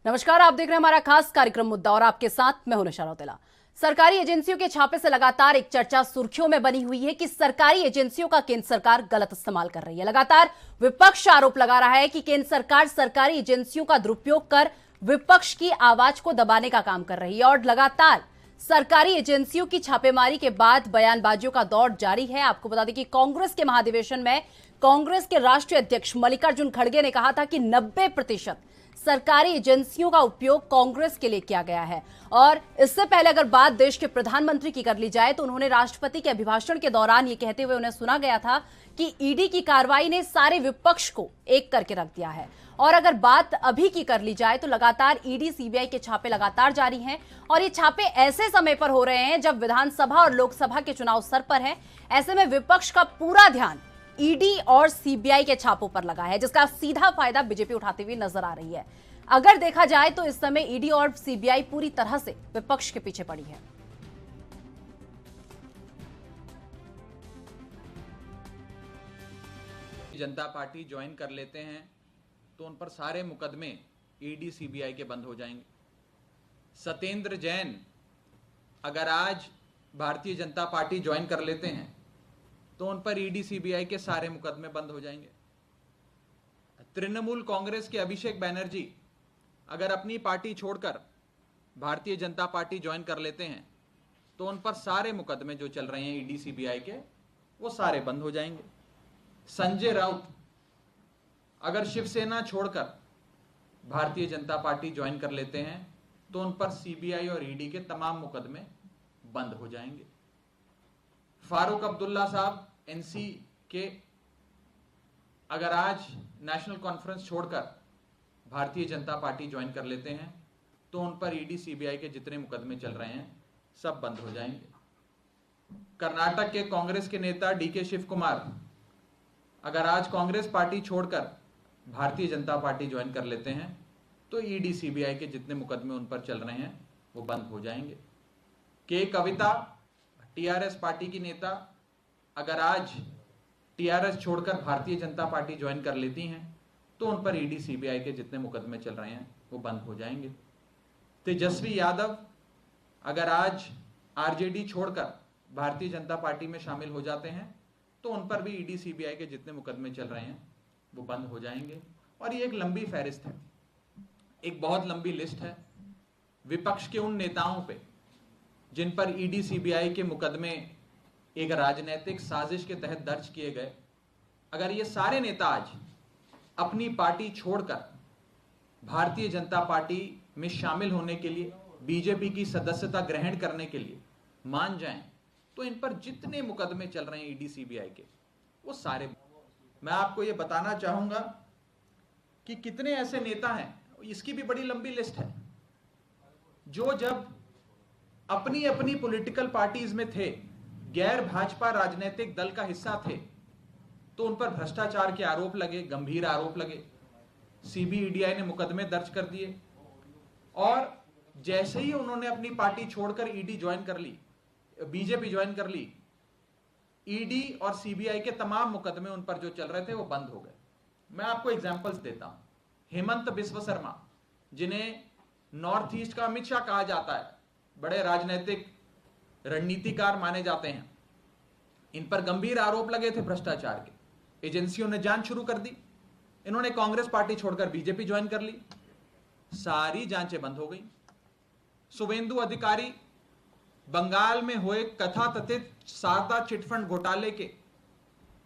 नमस्कार, आप देख रहे हैं हमारा खास कार्यक्रम मुद्दा और आपके साथ मैं हूं निशा रौतेला। सरकारी एजेंसियों के छापे से लगातार एक चर्चा सुर्खियों में बनी हुई है कि सरकारी एजेंसियों का केंद्र सरकार गलत इस्तेमाल कर रही है। लगातार विपक्ष आरोप लगा रहा है कि केंद्र सरकार सरकारी एजेंसियों का दुरुपयोग कर विपक्ष की आवाज को दबाने का काम कर रही है और लगातार सरकारी एजेंसियों की छापेमारी के बाद बयानबाजियों का दौर जारी है। आपको बता दें कि कांग्रेस के महाधिवेशन में कांग्रेस के राष्ट्रीय अध्यक्ष मल्लिकार्जुन खड़गे ने कहा था कि 90% सरकारी एजेंसियों का उपयोग कांग्रेस के लिए किया गया है। और इससे पहले अगर बात देश के प्रधानमंत्री की कर ली जाए तो उन्होंने राष्ट्रपति के अभिभाषण के दौरान यह कहते हुए उन्हें सुना गया था कि ईडी की कार्रवाई ने सारे विपक्ष को एक करके रख दिया है। और अगर बात अभी की कर ली जाए तो लगातार ईडी सीबीआई के छापे लगातार जारी हैं और ये छापे ऐसे समय पर हो रहे हैं जब विधानसभा और लोकसभा के चुनाव सर पर है। ऐसे में विपक्ष का पूरा ध्यान ईडी और सीबीआई के छापों पर लगा है, जिसका सीधा फायदा बीजेपी उठाती हुई नजर आ रही है। अगर देखा जाए तो इस समय ईडी और सीबीआई पूरी तरह से विपक्ष के पीछे पड़ी है। जनता पार्टी ज्वाइन कर लेते हैं तो उन पर सारे मुकदमे ईडी सीबीआई के बंद हो जाएंगे। सत्येंद्र जैन अगर आज भारतीय जनता पार्टी ज्वाइन कर लेते हैं तो उन पर ईडी सीबीआई के सारे मुकदमे बंद हो जाएंगे। तृणमूल कांग्रेस के अभिषेक बैनर्जी अगर अपनी पार्टी छोड़कर भारतीय जनता पार्टी ज्वाइन कर लेते हैं तो उन पर सारे मुकदमे जो चल रहे हैं ईडी सीबीआई के वो सारे बंद हो जाएंगे। संजय राउत अगर शिवसेना छोड़कर भारतीय जनता पार्टी ज्वाइन कर लेते हैं तो उन पर सीबीआई और ईडी के तमाम मुकदमे बंद हो जाएंगे। फारूक अब्दुल्ला साहब एनसी के अगर आज नेशनल कॉन्फ्रेंस छोड़कर भारतीय जनता पार्टी ज्वाइन कर लेते हैं तो उन पर ईडी सीबीआई के जितने मुकदमे चल रहे हैं सब बंद हो जाएंगे। कर्नाटक के कांग्रेस के नेता डीके शिव कुमार अगर आज कांग्रेस पार्टी छोड़कर भारतीय जनता पार्टी ज्वाइन कर लेते हैं तो ईडी सीबीआई के जितने मुकदमे उन पर चल रहे हैं वो बंद हो जाएंगे। के कविता टीआरएस पार्टी की नेता अगर आज टीआरएस छोड़कर भारतीय जनता पार्टी ज्वाइन कर लेती हैं तो उन पर ईडी सीबीआई के जितने मुकदमे चल रहे हैं वो बंद हो जाएंगे। तेजस्वी यादव अगर आज आरजेडी छोड़कर भारतीय जनता पार्टी में शामिल हो जाते हैं तो उन पर भी ईडी सीबीआई के जितने मुकदमे चल रहे हैं वो बंद हो जाएंगे। और ये एक लंबी फहरिस्त है, एक बहुत लंबी लिस्ट है विपक्ष के उन नेताओं पे जिन पर ईडी सीबीआई के मुकदमे एक राजनीतिक साजिश के तहत दर्ज किए गए। अगर ये सारे नेता आज अपनी पार्टी छोड़कर भारतीय जनता पार्टी में शामिल होने के लिए, बीजेपी की सदस्यता ग्रहण करने के लिए मान जाएं तो इन पर जितने मुकदमे चल रहे हैं ईडी सीबीआई के वो सारे। मैं आपको ये बताना चाहूंगा कि कितने ऐसे नेता हैं, इसकी भी बड़ी लंबी लिस्ट है, जो जब अपनी अपनी पॉलिटिकल पार्टीज में थे, गैर भाजपा राजनीतिक दल का हिस्सा थे, तो उन पर भ्रष्टाचार के आरोप लगे, गंभीर आरोप लगे, सीबीईडीआई ने मुकदमे दर्ज कर दिए और जैसे ही उन्होंने अपनी पार्टी छोड़कर ईडी ज्वाइन कर ली, बीजेपी ज्वाइन कर ली, ईडी और सीबीआई के तमाम मुकदमे उन पर जो चल रहे थे वो बंद हो गए। मैं आपको एग्जांपल्स देता हूं। हेमंत बिस्व शर्मा जिन्हें नॉर्थ ईस्ट का अमित शाह कहा जाता है, बड़े राजनीतिक रणनीतिकार माने जाते हैं, इन पर गंभीर आरोप लगे थे भ्रष्टाचार के। एजेंसियों ने जांच शुरू कर दी, इन्होंने कांग्रेस पार्टी छोड़कर बीजेपी ज्वाइन कर ली, सारी जांचें बंद हो गई। शुभेंदु अधिकारी बंगाल में हुए कथाकथित शारदा चिटफंड घोटाले के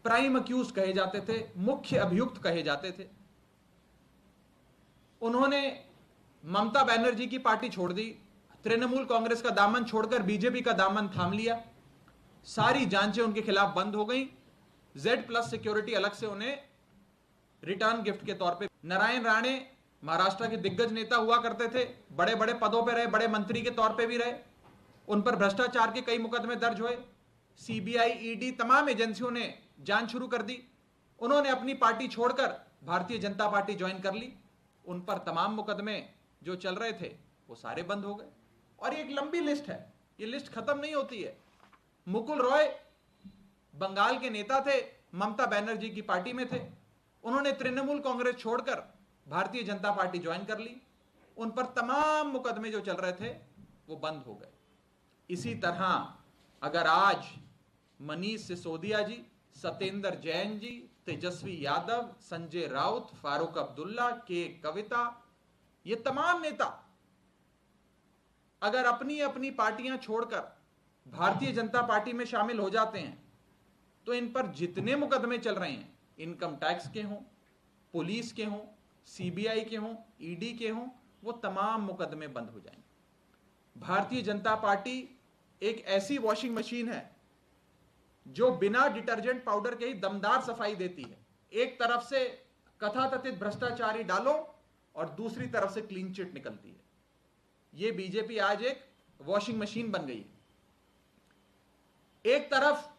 प्राइम अक्यूज कहे जाते थे, मुख्य अभियुक्त कहे जाते थे, उन्होंने ममता बनर्जी की पार्टी छोड़ दी, तृणमूल कांग्रेस का दामन छोड़कर बीजेपी का दामन थाम लिया, सारी जांचें उनके खिलाफ बंद हो गई। Z+ सिक्योरिटी अलग से उन्हें रिटर्न गिफ्ट के तौर पे। नारायण राणे महाराष्ट्र के दिग्गज नेता हुआ करते थे, बड़े बड़े पदों पे रहे, बड़े मंत्री के तौर पे भी रहे, उन पर भ्रष्टाचार के कई मुकदमे दर्ज हुए। सीबीआई, ईडी, तमाम एजेंसियों ने जांच शुरू कर दी, उन्होंने अपनी पार्टी छोड़कर भारतीय जनता पार्टी ज्वाइन कर ली, उन पर तमाम मुकदमे जो चल रहे थे वो सारे बंद हो गए। और एक लंबी लिस्ट है, ये लिस्ट खत्म नहीं होती है। मुकुल रॉय बंगाल के नेता थे, ममता बनर्जी की पार्टी में थे, उन्होंने तृणमूल कांग्रेस छोड़कर भारतीय जनता पार्टी ज्वाइन कर ली, उन पर तमाम मुकदमे जो चल रहे थे वो बंद हो गए। इसी तरह अगर आज मनीष सिसोदिया जी, सत्येंद्र जैन जी, तेजस्वी यादव, संजय राउत, फारूक अब्दुल्ला, के कविता, ये तमाम नेता अगर अपनी अपनी पार्टियां छोड़कर भारतीय जनता पार्टी में शामिल हो जाते हैं तो इन पर जितने मुकदमे चल रहे हैं, इनकम टैक्स के हों, पुलिस के हों, सीबीआई के हों, ईडी के हों, वो तमाम मुकदमे बंद हो जाएंगे। भारतीय जनता पार्टी एक ऐसी वॉशिंग मशीन है जो बिना डिटर्जेंट पाउडर के ही दमदार सफाई देती है। एक तरफ से कथाकथित भ्रष्टाचारी डालो और दूसरी तरफ से क्लीन चिट निकलती है। ये बीजेपी आज एक वॉशिंग मशीन बन गई है। एक तरफ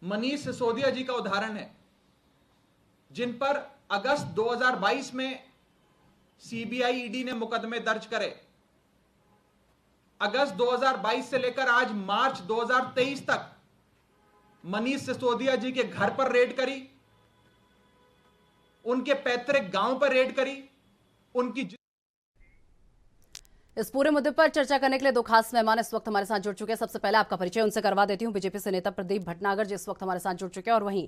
मनीष सिसोदिया जी का उदाहरण है, जिन पर अगस्त 2022 में सीबीआई ईडी ने मुकदमे दर्ज करे। अगस्त 2022 से लेकर आज मार्च 2023 तक मनीष सिसोदिया जी के घर पर रेड करी, उनके पैतृक गांव पर रेड करी, उनकी। इस पूरे मुद्दे पर चर्चा करने के लिए दो खास मेहमान इस वक्त हमारे साथ जुड़ चुके हैं। सबसे पहले आपका परिचय उनसे करवा देती हूं। बीजेपी से नेता प्रदीप भटनागर जी इस वक्त हमारे साथ जुड़ चुके हैं और वहीं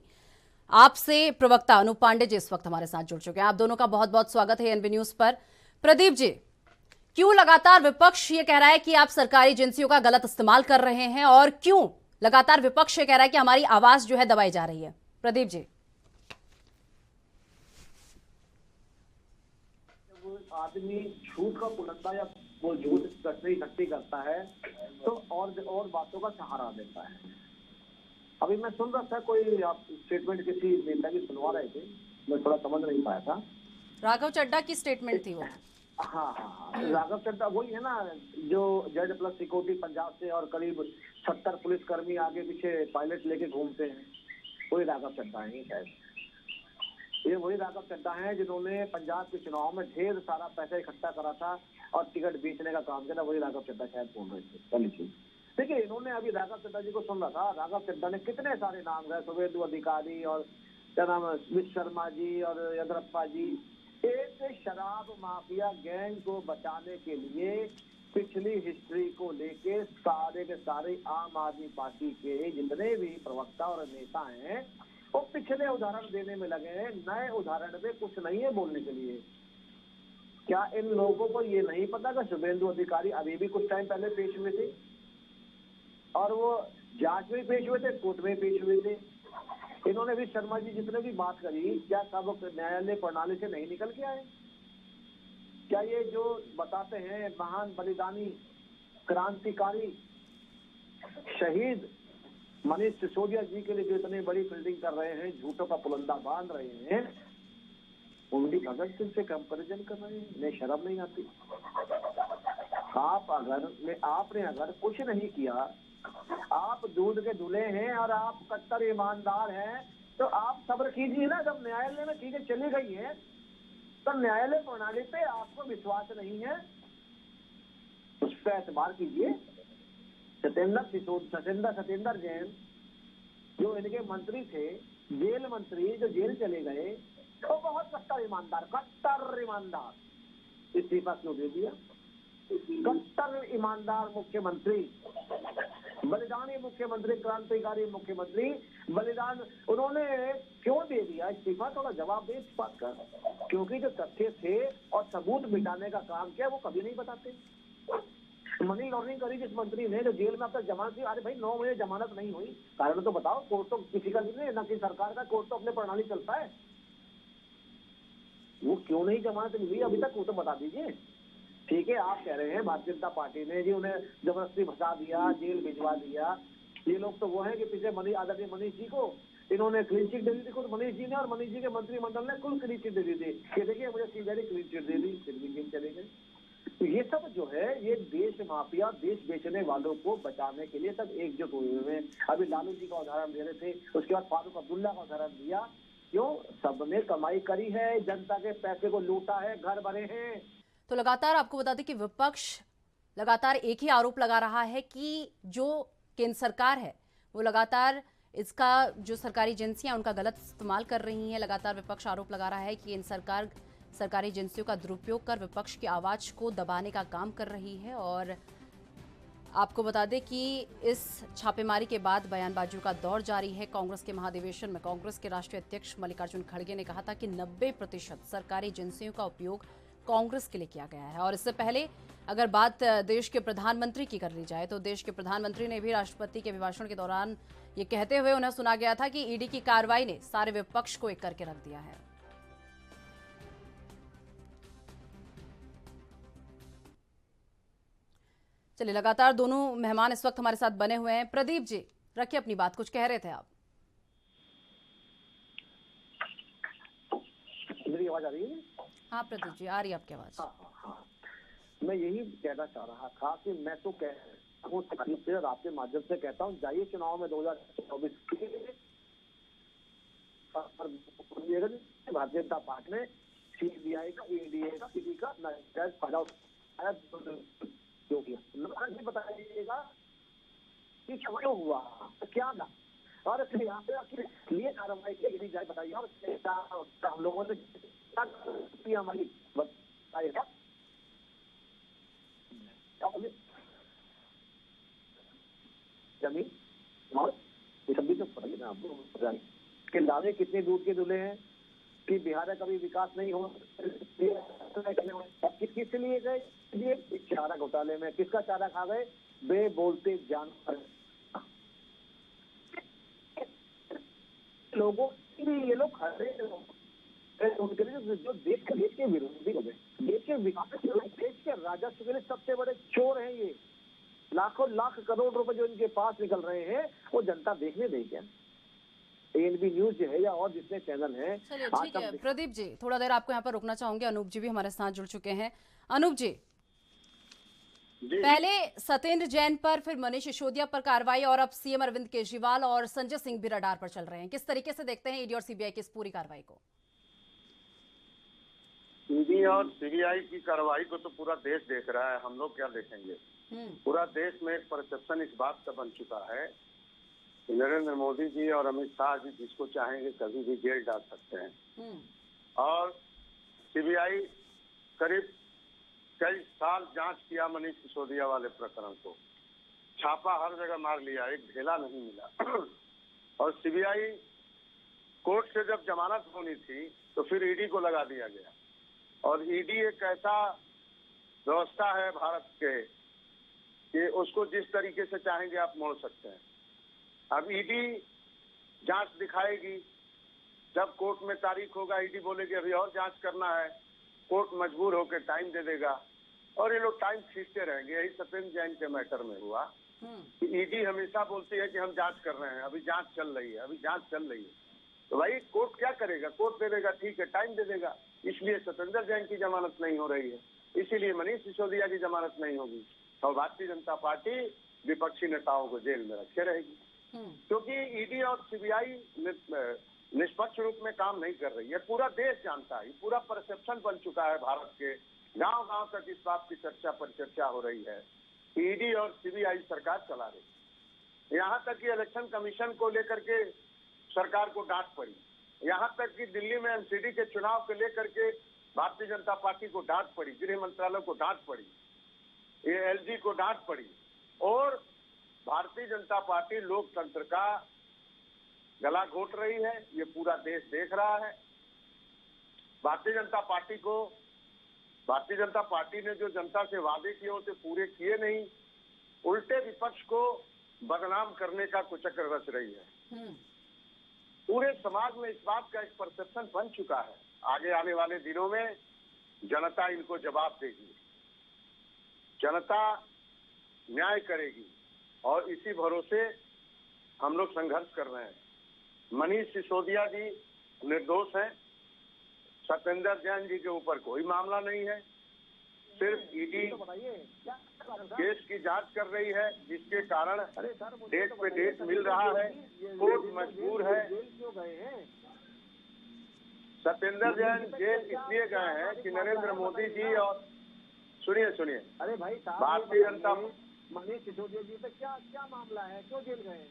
आपसे प्रवक्ता अनूप पांडे जी इस वक्त हमारे साथ जुड़ चुके हैं। आप दोनों का बहुत बहुत स्वागत है एनबी न्यूज पर। प्रदीप जी, क्यों लगातार विपक्ष ये कह रहा है कि आप सरकारी एजेंसियों का गलत इस्तेमाल कर रहे हैं और क्यों लगातार विपक्ष ये कह रहा है कि हमारी आवाज जो है दबाई जा रही है? प्रदीप जी। आदमी झूठ का पुलंदा या वो झूठ इकट्ठी करता है तो और बातों का सहारा देता है। अभी मैं सुन रहा था, कोई आप स्टेटमेंट किसी नेता की सुनवा रहे थे, मैं थोड़ा समझ नहीं पाया था। राघव चड्ढा की स्टेटमेंट थी वो। हाँ, राघव चड्ढा वही है ना जो Z+ सिक्योरिटी पंजाब से और करीब 70 पुलिसकर्मी आगे पीछे पायलट लेके घूमते हैं, वही राघव चड्ढा है शायद। ये वही राघव चड्ढा है जिन्होंने पंजाब के चुनाव में ढेर सारा पैसा इकट्ठा करा था और टिकट बेचने का काम किया, वही राघव चड्ढा शायद बोल रहे थे। पहली चीज देखिए, इन्होंने अभी राघव चड्ढा जी को सुन रहा था, राघव चड्ढा ने कितने सारे नाम गए, सुवेंदु अधिकारी और क्या नाम है, स्मित शर्मा जी और येदियुरप्पा जी। एक शराब माफिया गैंग को बचाने के लिए पिछली हिस्ट्री को लेके सारे के सारे आम आदमी पार्टी के जितने भी प्रवक्ता और नेता हैं वो पिछले उदाहरण देने में लगे हैं, नए उदाहरण में कुछ नहीं है बोलने के लिए। क्या इन लोगों को ये नहीं पता कि शुभेंदु अधिकारी अभी भी कुछ टाइम पहले पेश हुए थे और वो जांच में पेश हुए थे, कोर्ट में पेश हुए थे। इन्होंने भी शर्मा जी जितने भी बात करी, क्या सब न्यायालय प्रणाली से नहीं निकल के आए? क्या ये जो बताते हैं महान बलिदानी क्रांतिकारी शहीद मनीष सिसोदिया जी के लिए जो इतनी बड़ी फील्डिंग कर रहे हैं, झूठों का पुलंदा बांध रहे हैं, उनकी भगत सिंह से कंपैरिजन कर रहे हैं? इन्हें शर्म नहीं आती? आपने अगर कुछ नहीं किया, आप दूध के धुले हैं और आप कट्टर ईमानदार हैं, तो आप सब्र कीजिए ना। जब न्यायालय में चीजें चली गई हैं तो न्यायालय प्रणाली पे आपको विश्वास नहीं है, उस पर एतबार कीजिए। सत्येंद्र जैन जो इनके मंत्री थे, जेल मंत्री जो जेल चले गए, तो बहुत कट्टर ईमानदार इस्तीफा क्यों दे दिया? कट्टर ईमानदार मुख्यमंत्री, बलिदानी मुख्यमंत्री, क्रांतिकारी मुख्यमंत्री, बलिदान, उन्होंने क्यों दे दिया इस्तीफा? थोड़ा जवाब दे इस बात का। क्योंकि जो तथ्य थे और सबूत मिटाने का काम किया वो कभी नहीं बताते। मनी लॉन्ड्रिंग करी जिस मंत्री ने, जो जेल में अब तक जमानत थी, अरे भाई 9 महीने जमानत नहीं हुई, कारण तो बताओ। कोर्ट तो किसी का नहीं, न कि सरकार का, कोर्ट तो अपने प्रणाली चलता है। वो क्यों नहीं जमानत मिली अभी तक, वो तो बता दीजिए। ठीक है, आप कह रहे हैं भारतीय जनता पार्टी ने जी उन्हें जबरदस्ती फंसा दिया, जेल भिजवा दिया। ये लोग तो वो है कि पीछे आदरणीय मनीष जी को इन्होंने क्लीन चिट दे दी थी, खुद मनीष जी ने, और मनीष जी के मंत्रिमंडल ने कुल क्लीन चिट दे दी थी कि देखिए मुझे सीबीआई क्लीन चिट दे दी, फिर भी जेल चले गए। तो ये सब जो है, ये देश माफिया, देश बेचने वालों को बचाने के लिए सब एकजुट हुए हुए हैं। अभी लालू जी का उदाहरण दे रहे थे, उसके बाद फारूक अब्दुल्ला का उदाहरण दिया। क्यों? सबने कमाई करी है, जनता के पैसे को लूटा है, घर भरे हैं। तो लगातार आपको बता दें कि विपक्ष लगातार एक ही आरोप लगा रहा है कि जो केंद्र सरकार है वो लगातार इसका जो सरकारी एजेंसियां उनका गलत इस्तेमाल कर रही हैं। लगातार विपक्ष आरोप लगा रहा है कि केंद्र सरकार सरकारी एजेंसियों का दुरुपयोग कर विपक्ष की आवाज को दबाने का काम कर रही है। और आपको बता दें कि इस छापेमारी के बाद बयानबाजियों का दौर जारी है। कांग्रेस के महाधिवेशन में कांग्रेस के राष्ट्रीय अध्यक्ष मल्लिकार्जुन खड़गे ने कहा था कि 90% सरकारी एजेंसियों का उपयोग कांग्रेस के लिए किया गया है। और इससे पहले अगर बात देश के प्रधानमंत्री की कर ली जाए तो देश के प्रधानमंत्री ने भी राष्ट्रपति के अभिभाषण के दौरान ये कहते हुए उन्हें सुना गया था कि ईडी की कार्रवाई ने सारे विपक्ष को एक करके रख दिया है। चलिए, लगातार दोनों मेहमान इस वक्त हमारे साथ बने हुए हैं। प्रदीप जी, रखिए अपनी बात, कुछ कह रहे थे आप। मेरी आवाज आ रही है? हाँ प्रदीप जी, आ रही है आपकी आवाज। हाँ। मैं यही कहना चाह रहा था कि मैं तो आपके माध्यम से कहता हूँ, जाइए चुनाव में 2024 भारतीय जनता पार्टी ने सीबीआई का, ईडी का, ईडी का नाजायज फायदा उठाया जो किया। बताइएगा कि क्यों हुआ, क्या ना, और फिर यहाँ पे लिए कार्रवाई की जाए, बताइए। हम लोगों ने हमारी बताइएगा जमीन और ये सब भी तो बताइए ना आपको कि दावे कितने दूर के धुले हैं कि बिहार का कभी विकास नहीं हो। किस लिए गए ये चारा घोटाले में? किसका चारा खा गए? बे बोलते जानवर लोगों ये लोग खड़े उनके लिए जो देश के विरोधी हो गए, देश के विकास, देश के राजस्व के लिए सबसे बड़े चोर हैं ये। लाखों लाख करोड़ रुपए जो इनके पास निकल रहे हैं वो जनता देखने देगी क्या? एएनबी न्यूज जो है या और जितने चैनल हैं। चलिए ठीक है प्रदीप जी, थोड़ा देर आपको यहाँ पर रुकना चाहूंगे। अनूप जी भी हमारे साथ जुड़ चुके हैं। अनूप जी, पहले सत्येंद्र जैन पर, फिर मनीष सिसोदिया पर कार्रवाई और अब सीएम अरविंद केजरीवाल और संजय सिंह भी रडार पर चल रहे हैं। किस तरीके से देखते हैं ईडी और सीबीआई की इस पूरी कार्रवाई को? ईडी और सीबीआई की कार्रवाई को तो पूरा देश देख रहा है, हम लोग क्या देखेंगे? पूरा देश में एक परसेप्शन इस बात का बन चुका है कि नरेंद्र मोदी जी और अमित शाह जी जिसको चाहेंगे कभी भी जेल डाल सकते हैं। और सीबीआई करीब कई साल जांच किया मनीष सिसोदिया वाले प्रकरण को, छापा हर जगह मार लिया, एक ढेला नहीं मिला। और सीबीआई कोर्ट से जब जमानत होनी थी तो फिर ईडी को लगा दिया गया। और ईडी एक ऐसा व्यवस्था है भारत के कि उसको जिस तरीके से चाहेंगे आप मोड़ सकते हैं। अब ईडी जांच दिखाएगी, जब कोर्ट में तारीख होगा ईडी बोलेगी अभी और जांच करना है, कोर्ट मजबूर होकर टाइम दे देगा और ये लोग टाइम खींचते रहेंगे। यही सत्येंद्र जैन के मैटर में हुआ कि ईडी हमेशा बोलती है कि हम जांच कर रहे हैं, अभी जांच चल रही है, अभी जांच चल रही है। तो भाई कोर्ट क्या करेगा? कोर्ट दे देगा, ठीक है, टाइम दे देगा। इसलिए सत्येंद्र जैन की जमानत नहीं हो रही है, इसीलिए मनीष सिसोदिया की जमानत नहीं होगी और भारतीय जनता पार्टी विपक्षी नेताओं को जेल में रखे रहेगी। क्योंकि ईडी और सीबीआई निष्पक्ष रूप में काम नहीं कर रही है। पूरा देश जानता है, पूरा परसेप्शन बन चुका है भारत के, गांव-गांव तक इस बात की चर्चा हो रही है कि ईडी और सीबीआई सरकार चला रही। यहाँ तक कि इलेक्शन कमीशन को लेकर के सरकार को डांट पड़ी, यहाँ तक कि दिल्ली में एमसीडी के चुनाव को लेकर के भारतीय जनता पार्टी को डांट पड़ी, गृह मंत्रालय को डांट पड़ी, एलजी को डांट पड़ी। और भारतीय जनता पार्टी लोकतंत्र का गला घोट रही है, ये पूरा देश देख रहा है। भारतीय जनता पार्टी ने जो जनता से वादे किए उसे पूरे किए नहीं, उल्टे विपक्ष को बदनाम करने का कुचक्र रच रही है। पूरे समाज में इस बात का एक परसेप्शन बन चुका है। आगे आने वाले दिनों में जनता इनको जवाब देगी, जनता न्याय करेगी और इसी भरोसे हम लोग संघर्ष कर रहे हैं। मनीष सिसोदिया जी निर्दोष हैं, सत्येंद्र जैन जी के ऊपर कोई मामला नहीं है, सिर्फ ईडी केस की जांच कर रही है, जिसके कारण डेट पे डेट मिल रहा है, कोर्ट मजबूर है। सत्येंद्र जैन जेल इसलिए गए हैं कि नरेंद्र मोदी जी और सुनिए अरे भाई भारतीय जनता मनीष सिसोदिया जी पे क्या मामला है, क्यों जेल गए?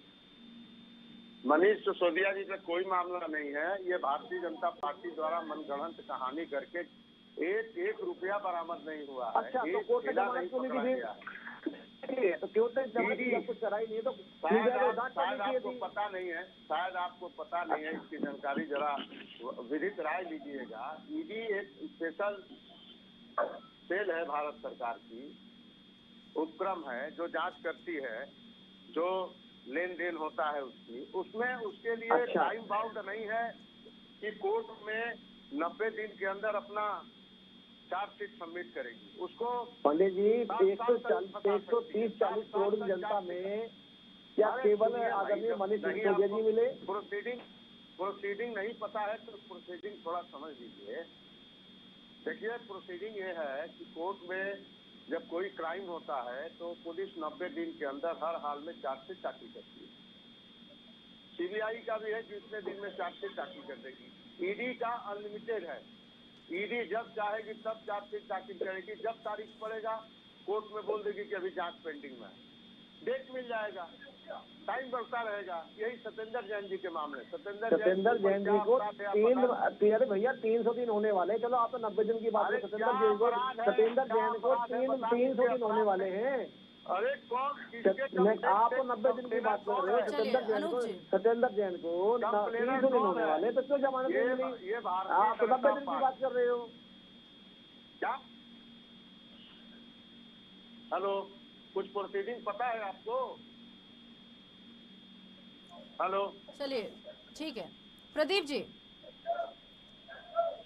मनीष सिसोदिया जी पे कोई मामला नहीं है। ये भारतीय जनता पार्टी द्वारा मनगढ़ंत कहानी करके एक रुपया बरामद नहीं हुआ है। अच्छा, तो कोर्ट ने जमानत क्यों नहीं दी? तो क्यों कुछ कराई नहीं? तो शायद आपको पता नहीं है, शायद आपको पता नहीं है, इसकी जानकारी जरा विधिक राय लीजिएगा। ईडी एक स्पेशल सेल है भारत सरकार की, उपक्रम है जो जांच करती है, जो लेन देन होता है उसमें उसके लिए टाइम बाउंड नहीं है कि कोर्ट में 90 दिन के अंदर अपना चार्जशीट सबमिट करेगी। उसको पंडित जी 130-140 करोड़ की जनता में क्या केवल आदरणीय मनीष सिसोदिया जी मिले? प्रोसीडिंग नहीं पता है तो प्रोसीडिंग थोड़ा समझ लीजिए। देखिए, प्रोसीडिंग ये है कि कोर्ट में जब कोई क्राइम होता है तो पुलिस 90 दिन के अंदर हर हाल में चार्जशीट दाखिल करती है। सीबीआई का भी है कि इतने दिन में चार्जशीट दाखिल कर देगी। ईडी का अनलिमिटेड है, ईडी जब चाहेगी तब चार्जशीट दाखिल करेगी। जब तारीख पड़ेगा कोर्ट में बोल देगी कि अभी जांच पेंडिंग में है, डेट मिल जाएगा, टाइम बढ़ता रहेगा। यही सत्येंद्र जैन जी के मामले, सत्येंद्र जैन जी को भैया 300 दिन होने वाले। चलो आप तो 90 दिन की बात है। सत्येंद्र जैन को 300 दिन होने वाले हैं। अरे कौन आप तो 90 दिन की बात कर रहे हो। सत्येंद्र जैन को 300 दिन होने वाले, तो क्यों जमानत नहीं मिली? आप तो 90 दिन की बात कर रहे हो क्या? हेलो, कुछ प्रोसीडिंग पता है आपको? हेलो, चलिए ठीक है। प्रदीप जी,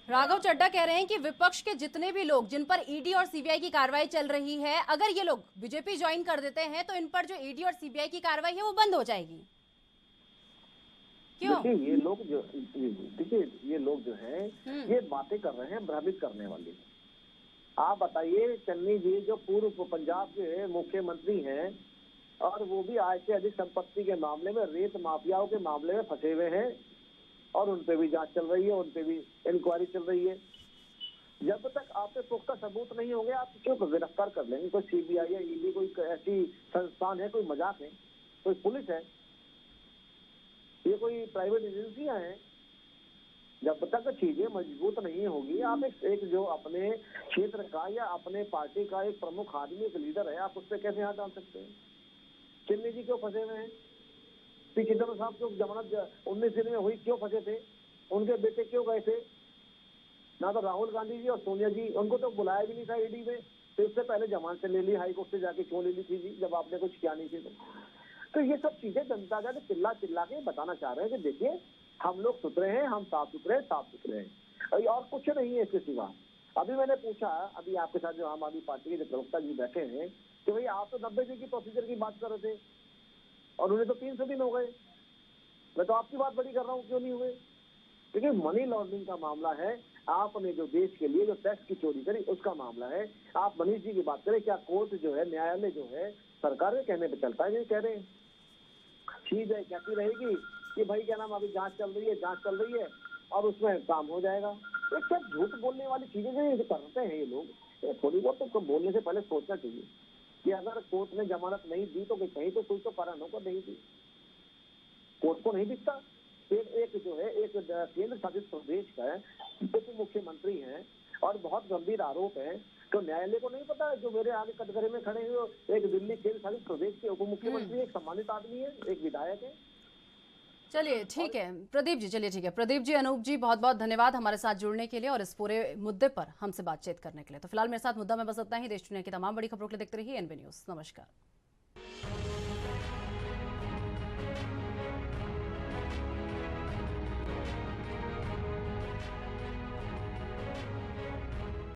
राघव चड्ढा कह रहे हैं कि विपक्ष के जितने भी लोग जिन पर ईडी और सीबीआई की कार्रवाई चल रही है, अगर ये लोग बीजेपी ज्वाइन कर देते हैं तो इन पर जो ईडी और सीबीआई की कार्रवाई है वो बंद हो जाएगी। क्यों? देखिए, ये लोग जो है ये बातें कर रहे हैं भ्रमित करने वाली। आप बताइए, चन्नी जी जो पूर्व पंजाब के मुख्यमंत्री हैं और वो भी आय से अधिक संपत्ति के मामले में, रेत माफियाओं के मामले में फंसे हुए हैं और उन पे भी जांच चल रही है, उन पे भी इंक्वायरी चल रही है। जब तक आप पे पुख्ता सबूत नहीं होंगे आप क्यों गिरफ्तार कर लेंगे? कोई सीबीआई या ईडी कोई ऐसी संस्थान है? कोई मजाक है? कोई पुलिस है? ये कोई प्राइवेट एजेंसियां हैं? जब तक चीजें मजबूत नहीं होगी, आप एक जो अपने क्षेत्र का या अपने पार्टी का एक प्रमुख आदमी, एक लीडर है, आप उस पर कैसे हाथ डाल सकते हैं? चन्नी जी क्यों फंसे हुए हैं? पी चिदम्बरम साहब क्यों जमानत 19 दिन में हुई, क्यों फंसे थे? उनके बेटे क्यों गए थे? ना तो राहुल गांधी जी और सोनिया जी, उनको तो बुलाया भी नहीं था ईडी में, तो इससे पहले जमानत ले ली हाईकोर्ट से जाके। क्यों ले ली थी जी, जब आपने कुछ किया नहीं थी? तो ये सब चीजें जनता का चिल्ला चिल्ला के बताना चाह रहे हैं कि देखिए हम लोग सुथरे हैं, हम साफ सुथरे हैं और कुछ नहीं है इसके सिवा। अभी मैंने पूछा, अभी आपके साथ जो आम आदमी पार्टी के जो प्रवक्ता जी बैठे हैं, कि भाई आप तो 90 दिन की प्रोसीजर की बात कर रहे थे और उन्हें तो 300 दिन हो गए। मैं तो आपकी बात बड़ी कर रहा हूँ, क्यों नहीं हुए? क्योंकि मनी लॉन्ड्रिंग का मामला है। आपने जो देश के लिए जो टैक्स की चोरी करी उसका मामला है। आप मनीष जी की बात करें, क्या कोर्ट जो है, न्यायालय जो है, सरकार के कहने पे चलता है? ये कह रहे हैं चीज है कहती रहेगी कि भाई क्या नाम, अभी जांच चल रही है और उसमें काम हो जाएगा। एक सब झूठ बोलने वाली चीजें जो करते हैं ये लोग, थोड़ी बहुत तो बोलने से पहले सोचना चाहिए कि अगर कोर्ट ने जमानत नहीं दी तो कहीं तो कोई तो कारण होगा नहीं दी। कोर्ट को नहीं दिखता। फिर एक जो है, एक केंद्र शासित प्रदेश का उप मुख्यमंत्री है और बहुत गंभीर आरोप है, तो न्यायालय को नहीं पता जो मेरे आगे कटघरे में खड़े हुए एक दिल्ली केंद्र शासित प्रदेश के उप मुख्यमंत्री, एक सम्मानित आदमी है, एक विधायक है। चलिए ठीक है प्रदीप जी, चलिए ठीक है। प्रदीप जी, अनूप जी, बहुत बहुत धन्यवाद हमारे साथ जुड़ने के लिए और इस पूरे मुद्दे पर हमसे बातचीत करने के लिए। तो फिलहाल मेरे साथ मुद्दा में बस इतना ही। देश दुनिया की तमाम बड़ी खबरों के लिए देखते रहिए एनबी न्यूज़। नमस्कार।